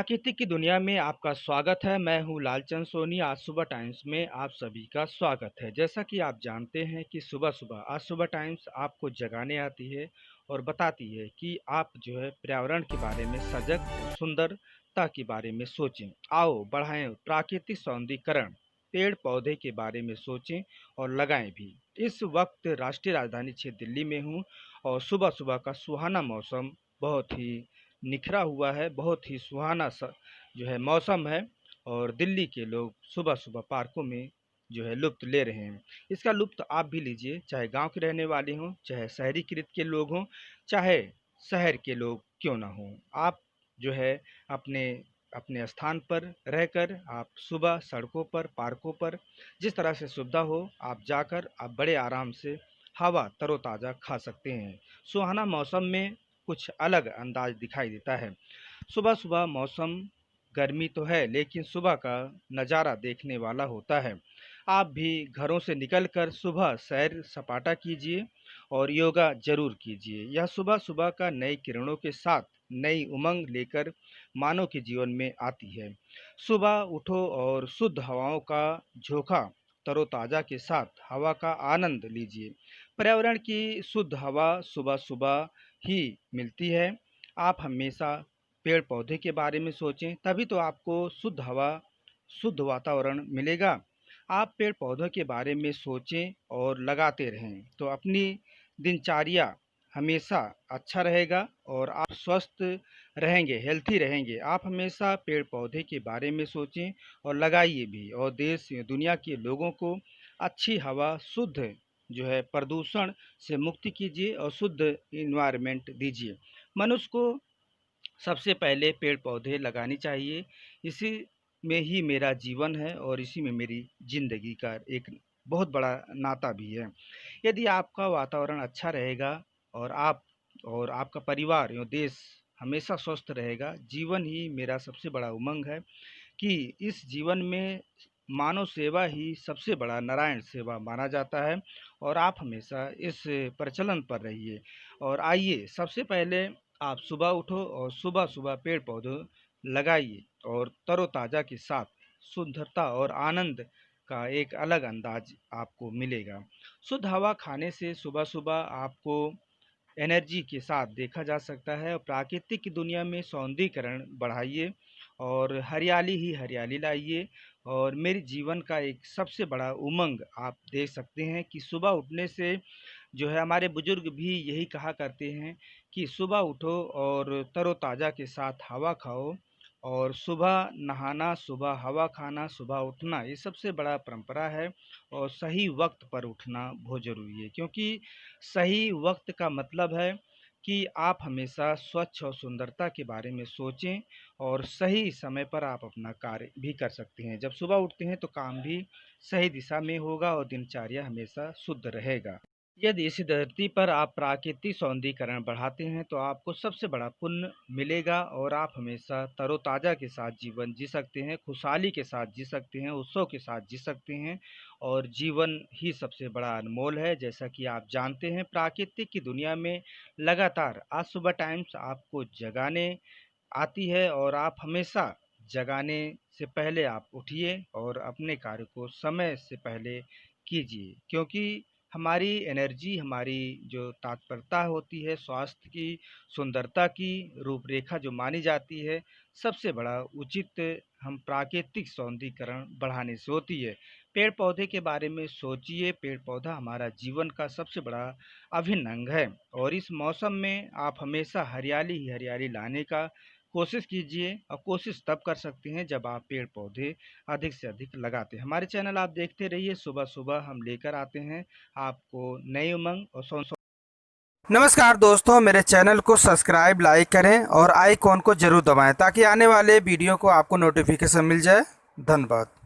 प्राकृतिक की दुनिया में आपका स्वागत है। मैं हूँ लालचंद सोनी। आज सुबह टाइम्स में आप सभी का स्वागत है। जैसा कि आप जानते हैं कि सुबह-सुबह आज सुबह टाइम्स आपको जगाने आती है और बताती है कि आप जो है पर्यावरण के बारे में सजग और सुंदरता के बारे में सोचें। आओ बढ़ाएं प्राकृतिक सौंदर्यीकरण, पेड़-पौधे के बारे में सोचें और लगाएं भी। इस वक्त राष्ट्रीय राजधानी क्षेत्र दिल्ली में हूँ और सुबह-सुबह का सुहाना मौसम बहुत ही निखरा हुआ है, बहुत ही सुहाना सा जो है मौसम है और दिल्ली के लोग सुबह-सुबह पार्कों में जो है लुत्फ़ ले रहे हैं। इसका लुत्फ़ आप भी लीजिए, चाहे गाँव के रहने वाले हों, चाहे शहरीकृत के लोग हों, चाहे शहर के लोग क्यों ना हों। आप जो है अपने अपने स्थान पर रहकर आप सुबह सड़कों पर, पार्कों पर जिस तरह से सुविधा हो, आप जाकर आप बड़े आराम से हवा तरोताज़ा खा सकते हैं। सुहाना मौसम में कुछ अलग अंदाज दिखाई देता है। सुबह-सुबह मौसम गर्मी तो है, लेकिन सुबह का नज़ारा देखने वाला होता है। आप भी घरों से निकलकर सुबह सैर-सपाटा कीजिए और योगा ज़रूर कीजिए। यह सुबह-सुबह का नई किरणों के साथ नई उमंग लेकर मानव के जीवन में आती है। सुबह उठो और शुद्ध हवाओं का झोंका तरोताज़ा के साथ हवा का आनंद लीजिए। पर्यावरण की शुद्ध हवा सुबह-सुबह ही मिलती है। आप हमेशा पेड़-पौधे के बारे में सोचें, तभी तो आपको शुद्ध हवा, शुद्ध वातावरण मिलेगा। आप पेड़-पौधों के बारे में सोचें और लगाते रहें, तो अपनी दिनचर्या हमेशा अच्छा रहेगा और आप स्वस्थ रहेंगे, हेल्थी रहेंगे। आप हमेशा पेड़-पौधे के बारे में सोचें और लगाइए भी और देश दुनिया के लोगों को अच्छी हवा, शुद्ध जो है प्रदूषण से मुक्ति कीजिए और शुद्ध एनवायरनमेंट दीजिए। मनुष्य को सबसे पहले पेड़-पौधे लगानी चाहिए। इसी में ही मेरा जीवन है और इसी में मेरी ज़िंदगी का एक बहुत बड़ा नाता भी है। यदि आपका वातावरण अच्छा रहेगा और आप और आपका परिवार एवं देश हमेशा स्वस्थ रहेगा, जीवन ही मेरा सबसे बड़ा उमंग है कि इस जीवन में मानव सेवा ही सबसे बड़ा नारायण सेवा माना जाता है और आप हमेशा इस प्रचलन पर रहिए। और आइए सबसे पहले आप सुबह उठो और सुबह-सुबह पेड़-पौधे लगाइए और तरोताज़ा के साथ सुंदरता और आनंद का एक अलग अंदाज आपको मिलेगा। शुद्ध हवा खाने से सुबह-सुबह आपको एनर्जी के साथ देखा जा सकता है और प्राकृतिक की दुनिया में सौंदर्यीकरण बढ़ाइए और हरियाली ही हरियाली लाइए। और मेरे जीवन का एक सबसे बड़ा उमंग आप देख सकते हैं कि सुबह उठने से जो है हमारे बुजुर्ग भी यही कहा करते हैं कि सुबह उठो और तरोताज़ा के साथ हवा खाओ और सुबह नहाना, सुबह हवा खाना, सुबह उठना ये सबसे बड़ा परंपरा है और सही वक्त पर उठना बहुत ज़रूरी है क्योंकि सही वक्त का मतलब है कि आप हमेशा स्वच्छ और सुंदरता के बारे में सोचें और सही समय पर आप अपना कार्य भी कर सकते हैं। जब सुबह उठते हैं तो काम भी सही दिशा में होगा और दिनचर्या हमेशा शुद्ध रहेगा। यदि इस धरती पर आप प्राकृतिक सौंदर्यीकरण बढ़ाते हैं तो आपको सबसे बड़ा पुण्य मिलेगा और आप हमेशा तरोताज़ा के साथ जीवन जी सकते हैं, खुशहाली के साथ जी सकते हैं, उत्सव के साथ जी सकते हैं और जीवन ही सबसे बड़ा अनमोल है। जैसा कि आप जानते हैं प्राकृतिक की दुनिया में लगातार आज सुबह टाइम्स आपको जगाने आती है और आप हमेशा जगाने से पहले आप उठिए और अपने कार्य को समय से पहले कीजिए क्योंकि हमारी एनर्जी, हमारी जो तत्परता होती है, स्वास्थ्य की, सुंदरता की रूपरेखा जो मानी जाती है, सबसे बड़ा उचित हम प्राकृतिक सौंदर्यीकरण बढ़ाने से होती है। पेड़-पौधे के बारे में सोचिए, पेड़-पौधा हमारा जीवन का सबसे बड़ा अभिन्न अंग है और इस मौसम में आप हमेशा हरियाली ही हरियाली लाने का कोशिश कीजिए और कोशिश तब कर सकते हैं जब आप पेड़-पौधे अधिक से अधिक लगाते हैं। हमारे चैनल आप देखते रहिए, सुबह-सुबह हम लेकर आते हैं आपको नई उमंग और नमस्कार दोस्तों, मेरे चैनल को सब्सक्राइब लाइक करें और आइकॉन को जरूर दबाएं ताकि आने वाले वीडियो को आपको नोटिफिकेशन मिल जाए। धन्यवाद।